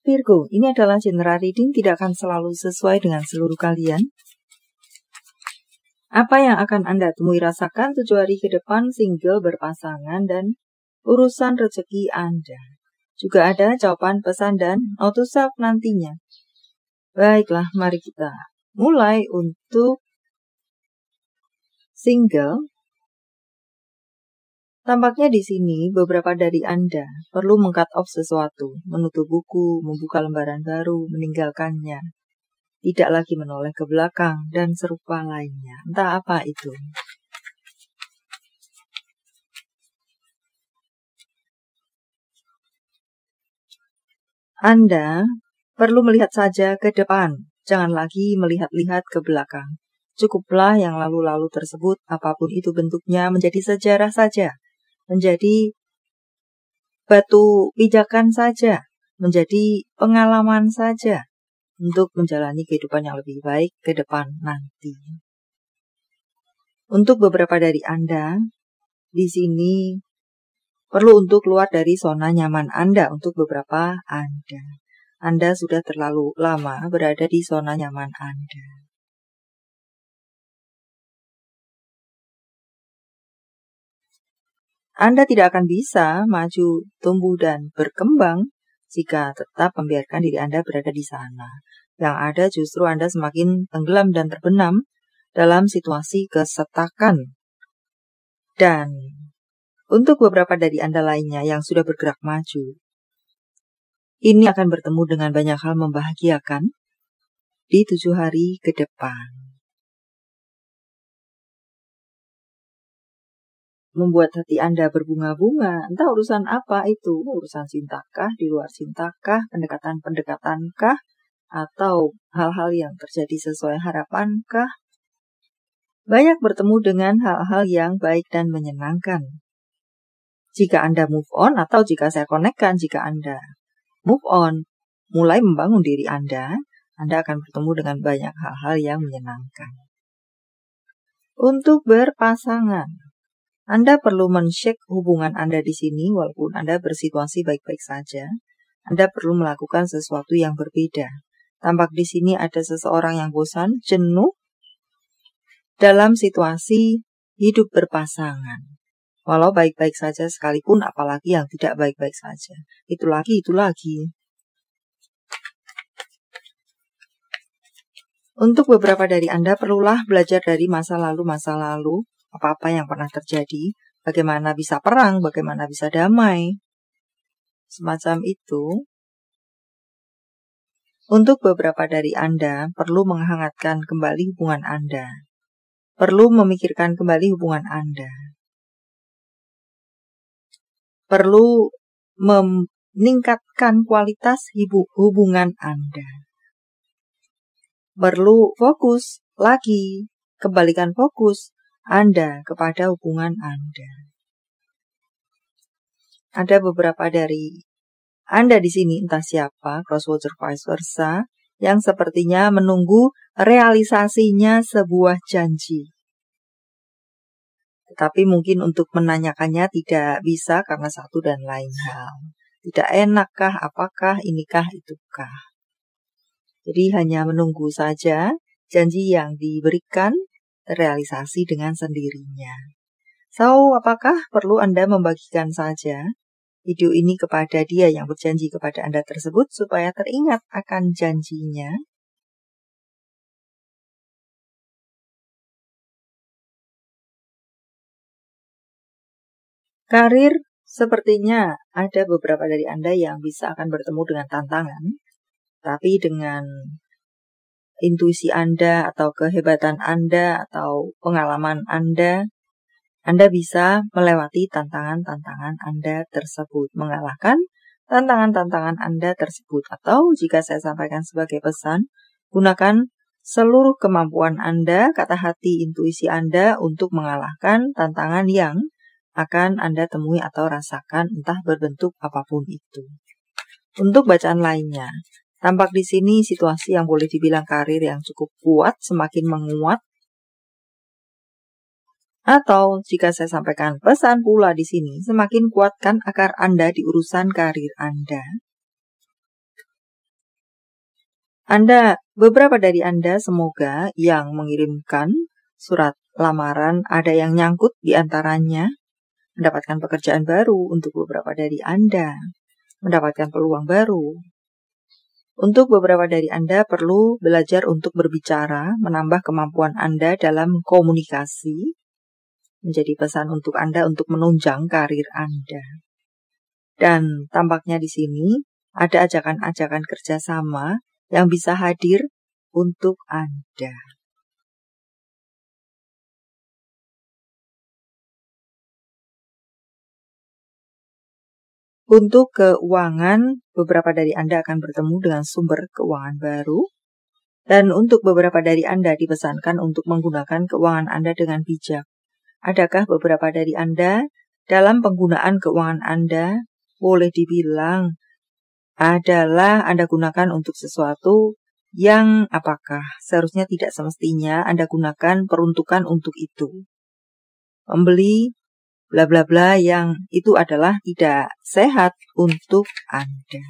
Virgo, ini adalah general reading, tidak akan selalu sesuai dengan seluruh kalian. Apa yang akan Anda temui rasakan 7 hari ke depan, single, berpasangan, dan urusan rezeki Anda. Juga ada jawaban pesan dan note to self nantinya. Baiklah, mari kita mulai untuk single. Tampaknya di sini beberapa dari Anda perlu meng-cut off sesuatu, menutup buku, membuka lembaran baru, meninggalkannya, tidak lagi menoleh ke belakang, dan serupa lainnya. Entah apa itu. Anda perlu melihat saja ke depan, jangan lagi melihat-lihat ke belakang. Cukuplah yang lalu-lalu tersebut, apapun itu bentuknya, menjadi sejarah saja. Menjadi batu pijakan saja, menjadi pengalaman saja untuk menjalani kehidupan yang lebih baik ke depan nanti. Untuk beberapa dari Anda, di sini perlu untuk keluar dari zona nyaman Anda untuk beberapa Anda. Anda sudah terlalu lama berada di zona nyaman Anda. Anda tidak akan bisa maju, tumbuh, dan berkembang jika tetap membiarkan diri Anda berada di sana. Yang ada justru Anda semakin tenggelam dan terbenam dalam situasi kesetakan. Dan untuk beberapa dari Anda lainnya yang sudah bergerak maju, ini akan bertemu dengan banyak hal membahagiakan di 7 hari ke depan. Membuat hati Anda berbunga-bunga, entah urusan apa itu, urusan cintakah, di luar cintakah, pendekatan-pendekatankah, atau hal-hal yang terjadi sesuai harapankah. Banyak bertemu dengan hal-hal yang baik dan menyenangkan. Jika Anda move on, atau jika saya konekkan, jika Anda move on, mulai membangun diri Anda akan bertemu dengan banyak hal-hal yang menyenangkan. Untuk berpasangan, Anda perlu men-shake hubungan Anda di sini, walaupun Anda bersituasi baik-baik saja. Anda perlu melakukan sesuatu yang berbeda. Tampak di sini ada seseorang yang bosan, jenuh dalam situasi hidup berpasangan. Walau baik-baik saja sekalipun, apalagi yang tidak baik-baik saja. Itu lagi. Untuk beberapa dari Anda, perlulah belajar dari masa lalu, apa-apa yang pernah terjadi, bagaimana bisa perang, bagaimana bisa damai, semacam itu. Untuk beberapa dari Anda, perlu menghangatkan kembali hubungan Anda, perlu memikirkan kembali hubungan Anda, perlu meningkatkan kualitas hubungan Anda, perlu fokus lagi, kembalikan fokus Anda kepada hubungan Anda. Ada beberapa dari Anda di sini, entah siapa, crosswatcher vice versa, yang sepertinya menunggu realisasinya sebuah janji. Tetapi mungkin untuk menanyakannya tidak bisa karena satu dan lain hal. Tidak enakkah, apakah, inikah, itukah. Jadi hanya menunggu saja janji yang diberikan terrealisasi dengan sendirinya. So, apakah perlu Anda membagikan saja video ini kepada dia yang berjanji kepada Anda tersebut supaya teringat akan janjinya? Karir, sepertinya ada beberapa dari Anda yang bisa akan bertemu dengan tantangan, tapi dengan intuisi Anda atau kehebatan Anda atau pengalaman Anda bisa melewati tantangan-tantangan Anda tersebut, mengalahkan tantangan-tantangan Anda tersebut. Atau jika saya sampaikan sebagai pesan, gunakan seluruh kemampuan Anda, kata hati, intuisi Anda untuk mengalahkan tantangan yang akan Anda temui atau rasakan, entah berbentuk apapun itu. Untuk bacaan lainnya, tampak di sini situasi yang boleh dibilang karir yang cukup kuat, semakin menguat. Atau jika saya sampaikan pesan pula di sini, semakin kuatkan akar Anda di urusan karir Anda. Beberapa dari Anda semoga yang mengirimkan surat lamaran ada yang nyangkut di antaranya, mendapatkan pekerjaan baru. Untuk beberapa dari Anda, mendapatkan peluang baru. Untuk beberapa dari Anda perlu belajar untuk berbicara, menambah kemampuan Anda dalam komunikasi, menjadi pesan untuk Anda untuk menunjang karir Anda. Dan tampaknya di sini ada ajakan-ajakan kerjasama yang bisa hadir untuk Anda. Untuk keuangan, beberapa dari Anda akan bertemu dengan sumber keuangan baru. Dan untuk beberapa dari Anda dipesankan untuk menggunakan keuangan Anda dengan bijak. Adakah beberapa dari Anda dalam penggunaan keuangan Anda boleh dibilang adalah Anda gunakan untuk sesuatu yang apakah seharusnya tidak semestinya Anda gunakan peruntukan untuk itu. Membeli bla bla bla yang itu adalah tidak sehat untuk Anda.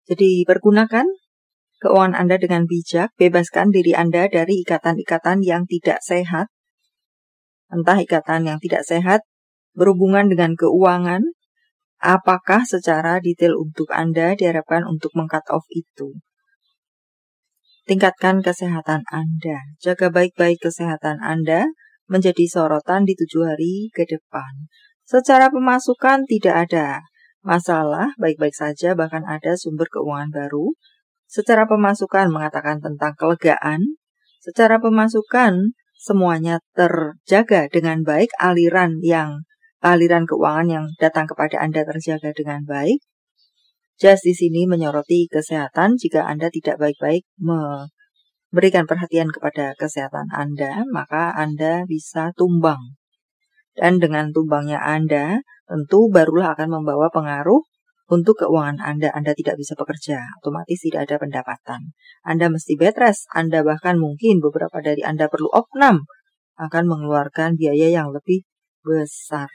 Jadi pergunakan keuangan Anda dengan bijak, bebaskan diri Anda dari ikatan-ikatan yang tidak sehat. Entah ikatan yang tidak sehat berhubungan dengan keuangan, apakah secara detail untuk Anda diharapkan untuk meng-cut off itu. Tingkatkan kesehatan Anda. Jaga baik-baik kesehatan Anda menjadi sorotan di 7 hari ke depan. Secara pemasukan tidak ada masalah, baik-baik saja, bahkan ada sumber keuangan baru. Secara pemasukan mengatakan tentang kelegaan. Secara pemasukan semuanya terjaga dengan baik, aliran keuangan yang datang kepada Anda terjaga dengan baik. Just di sini menyoroti kesehatan. Jika Anda tidak baik-baik memberikan perhatian kepada kesehatan Anda, maka Anda bisa tumbang. Dan dengan tumbangnya Anda, tentu barulah akan membawa pengaruh untuk keuangan Anda. Anda tidak bisa bekerja, otomatis tidak ada pendapatan. Anda mesti bed rest, Anda bahkan mungkin beberapa dari Anda perlu opnam, akan mengeluarkan biaya yang lebih besar.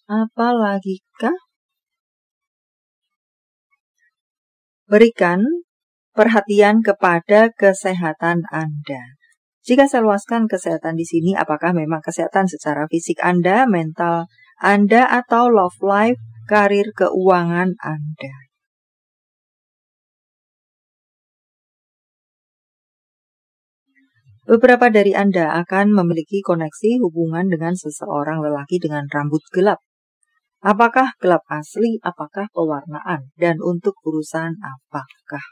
Apalagi kah? Berikan perhatian kepada kesehatan Anda. Jika saya luaskan kesehatan di sini, apakah memang kesehatan secara fisik Anda, mental Anda, atau love life, karir, keuangan Anda? Beberapa dari Anda akan memiliki koneksi hubungan dengan seseorang lelaki dengan rambut gelap. Apakah gelap asli, apakah pewarnaan, dan untuk urusan apakah?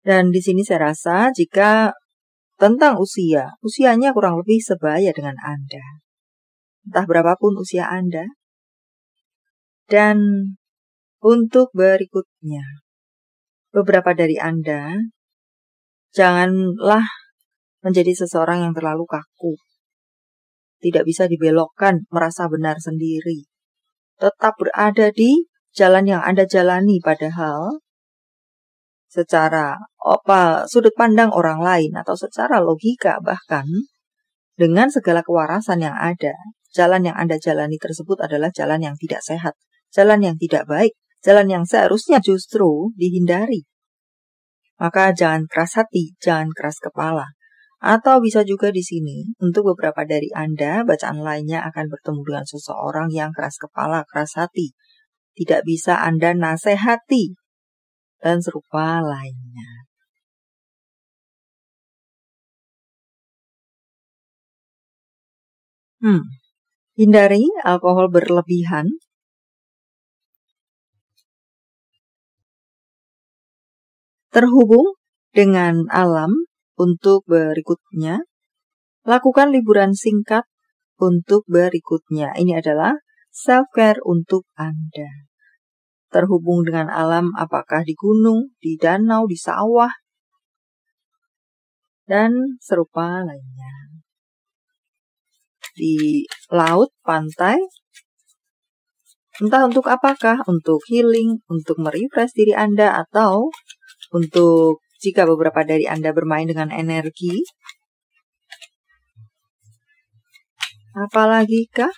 Dan di sini saya rasa jika tentang usianya kurang lebih sebaya dengan Anda. Entah berapapun usia Anda. Dan untuk berikutnya, beberapa dari Anda, janganlah menjadi seseorang yang terlalu kaku. Tidak bisa dibelokkan, merasa benar sendiri. Tetap berada di jalan yang Anda jalani, padahal secara sudut pandang orang lain atau secara logika bahkan dengan segala kewarasan yang ada, jalan yang Anda jalani tersebut adalah jalan yang tidak sehat, jalan yang tidak baik, jalan yang seharusnya justru dihindari. Maka jangan keras hati, jangan keras kepala. Atau bisa juga di sini, untuk beberapa dari Anda, bacaan lainnya akan bertemu dengan seseorang yang keras kepala, keras hati. Tidak bisa Anda nasehati, dan serupa lainnya. Hindari alkohol berlebihan. Terhubung dengan alam untuk berikutnya. Lakukan liburan singkat untuk berikutnya. Ini adalah self-care untuk Anda. Terhubung dengan alam, apakah di gunung, di danau, di sawah, dan serupa lainnya. Di laut, pantai, Entah untuk apakah, untuk healing, untuk merefresh diri Anda, atau untuk jika beberapa dari Anda bermain dengan energi. Apalagi kah?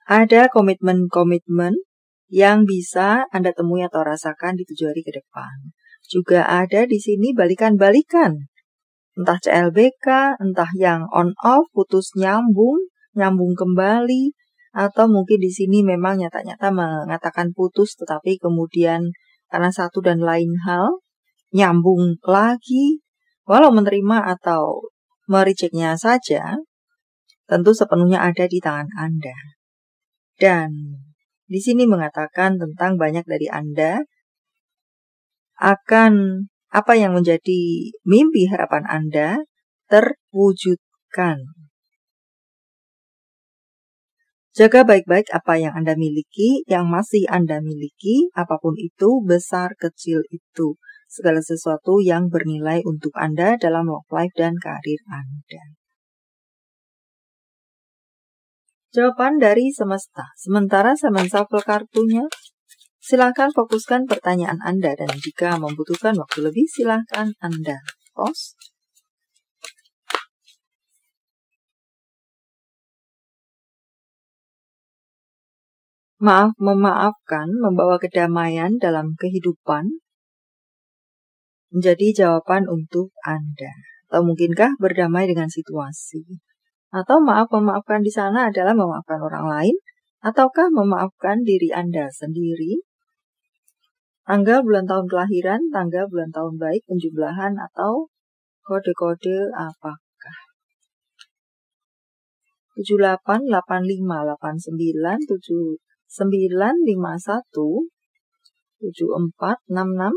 Ada komitmen-komitmen yang bisa Anda temui atau rasakan di 7 hari ke depan. Juga ada di sini balikan-balikan. Entah CLBK, entah yang on-off, putus nyambung kembali, atau mungkin di sini memang nyata-nyata mengatakan putus, tetapi kemudian karena satu dan lain hal, nyambung lagi. Walau menerima atau merejeknya saja, tentu sepenuhnya ada di tangan Anda. Dan di sini mengatakan tentang banyak dari Anda akan apa yang menjadi mimpi harapan Anda terwujudkan. Jaga baik-baik apa yang Anda miliki, yang masih Anda miliki, apapun itu, besar kecil itu. Segala sesuatu yang bernilai untuk Anda dalam love life dan karir Anda. Jawaban dari semesta. Sementara saya menshuffle kartunya, silakan fokuskan pertanyaan Anda, dan jika membutuhkan waktu lebih, silakan Anda pause. Memaafkan, membawa kedamaian dalam kehidupan menjadi jawaban untuk Anda. Atau mungkinkah berdamai dengan situasi? Atau memaafkan di sana adalah memaafkan orang lain? Ataukah memaafkan diri Anda sendiri? Tanggal, bulan, tahun kelahiran, tanggal, bulan, tahun baik, penjumlahan, atau kode-kode apakah? 78, 85, 89, 79, 51, 74, 66.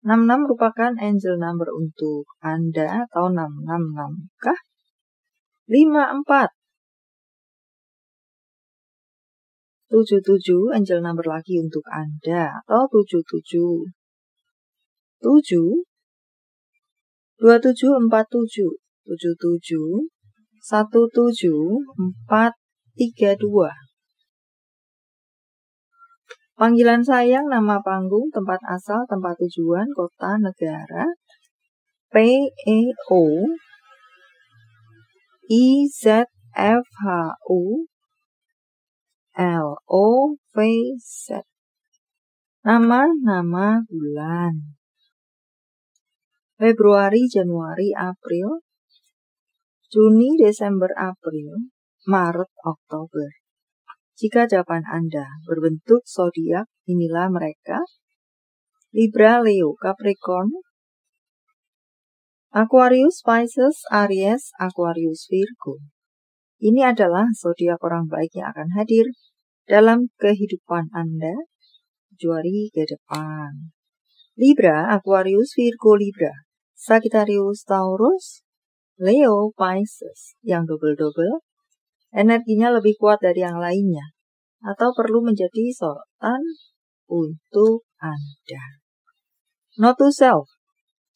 66 merupakan angel number untuk Anda, atau 666 kah? 54. 77 angel number lagi untuk Anda, atau 77. 7 2747 77 17 432. Panggilan sayang, nama panggung, tempat asal, tempat tujuan, kota, negara, PEO IZFHU LOVZ. Nama bulan. Februari, Januari, April, Juni, Desember, April, Maret, Oktober. Jika jawaban Anda berbentuk zodiak, inilah mereka: Libra, Leo, Capricorn, Aquarius, Pisces, Aries, Aquarius, Virgo. Ini adalah zodiak orang baik yang akan hadir dalam kehidupan Anda 7 hari ke depan. Libra, Aquarius, Virgo, Libra, Sagittarius, Taurus, Leo, Pisces. Yang double-double, energinya lebih kuat dari yang lainnya, atau perlu menjadi sorotan untuk Anda. Note to self.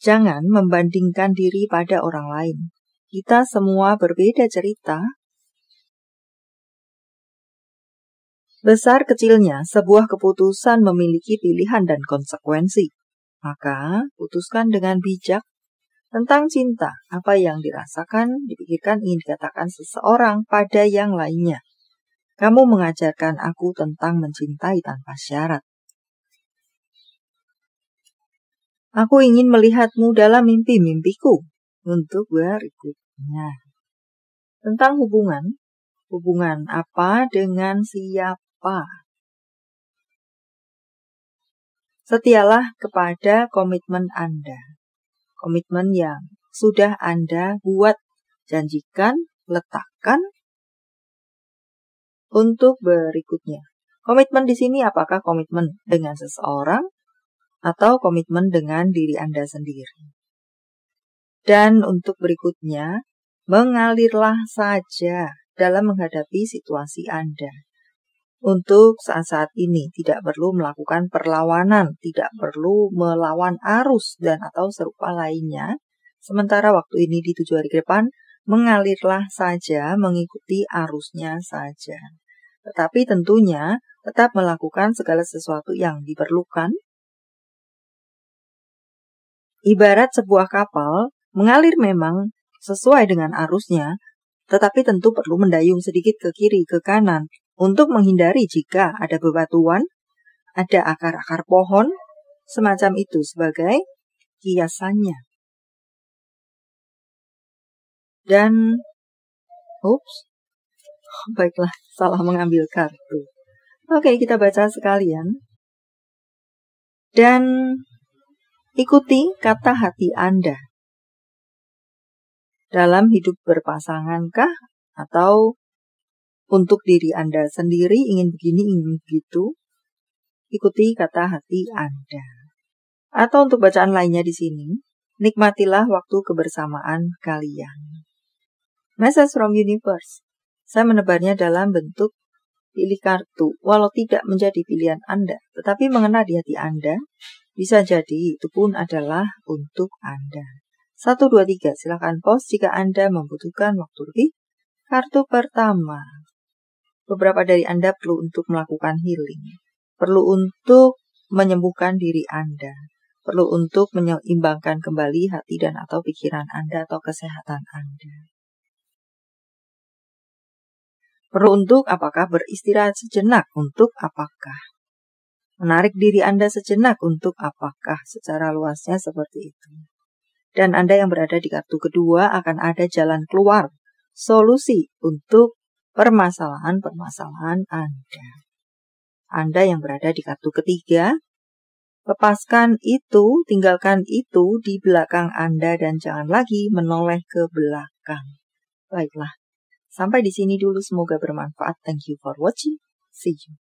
Jangan membandingkan diri pada orang lain. Kita semua berbeda cerita. Besar kecilnya, sebuah keputusan memiliki pilihan dan konsekuensi. Maka, putuskan dengan bijak tentang cinta. Apa yang dirasakan, dipikirkan, ingin dikatakan seseorang pada yang lainnya. Kamu mengajarkan aku tentang mencintai tanpa syarat. Aku ingin melihatmu dalam mimpi-mimpiku. Untuk berikutnya. Tentang hubungan. Hubungan apa dengan siapa? Setialah kepada komitmen Anda. Komitmen yang sudah Anda buat, janjikan, letakkan. Untuk berikutnya. Komitmen di sini apakah komitmen dengan seseorang atau komitmen dengan diri Anda sendiri? Dan untuk berikutnya, mengalirlah saja dalam menghadapi situasi Anda. Untuk saat-saat ini tidak perlu melakukan perlawanan, tidak perlu melawan arus dan atau serupa lainnya. Sementara waktu ini di 7 hari ke depan, mengalirlah saja, mengikuti arusnya saja. Tetapi tentunya tetap melakukan segala sesuatu yang diperlukan. Ibarat sebuah kapal, mengalir memang sesuai dengan arusnya, tetapi tentu perlu mendayung sedikit ke kiri, ke kanan, untuk menghindari jika ada bebatuan, ada akar-akar pohon, semacam itu sebagai hiasannya. Dan, baiklah, salah mengambil kartu. Oke, kita baca sekalian. Dan ikuti kata hati Anda. Dalam hidup berpasangankah? Atau untuk diri Anda sendiri, ingin begini, ingin begitu? Ikuti kata hati Anda. Atau untuk bacaan lainnya di sini, nikmatilah waktu kebersamaan kalian. Message from Universe. Saya menebarnya dalam bentuk pilih kartu, walau tidak menjadi pilihan Anda, tetapi mengena di hati Anda, bisa jadi itu pun adalah untuk Anda. 1, 2, 3, silakan pause jika Anda membutuhkan waktu lebih. Kartu pertama, beberapa dari Anda perlu untuk melakukan healing, perlu untuk menyembuhkan diri Anda, perlu untuk menyeimbangkan kembali hati dan atau pikiran Anda atau kesehatan Anda. Perlu untuk apakah beristirahat sejenak, untuk apakah menarik diri Anda sejenak, untuk apakah secara luasnya seperti itu. Dan Anda yang berada di kartu kedua akan ada jalan keluar, solusi untuk permasalahan-permasalahan Anda. Anda yang berada di kartu ketiga, lepaskan itu, tinggalkan itu di belakang Anda dan jangan lagi menoleh ke belakang. Baiklah. Sampai di sini dulu, semoga bermanfaat. Thank you for watching. See you.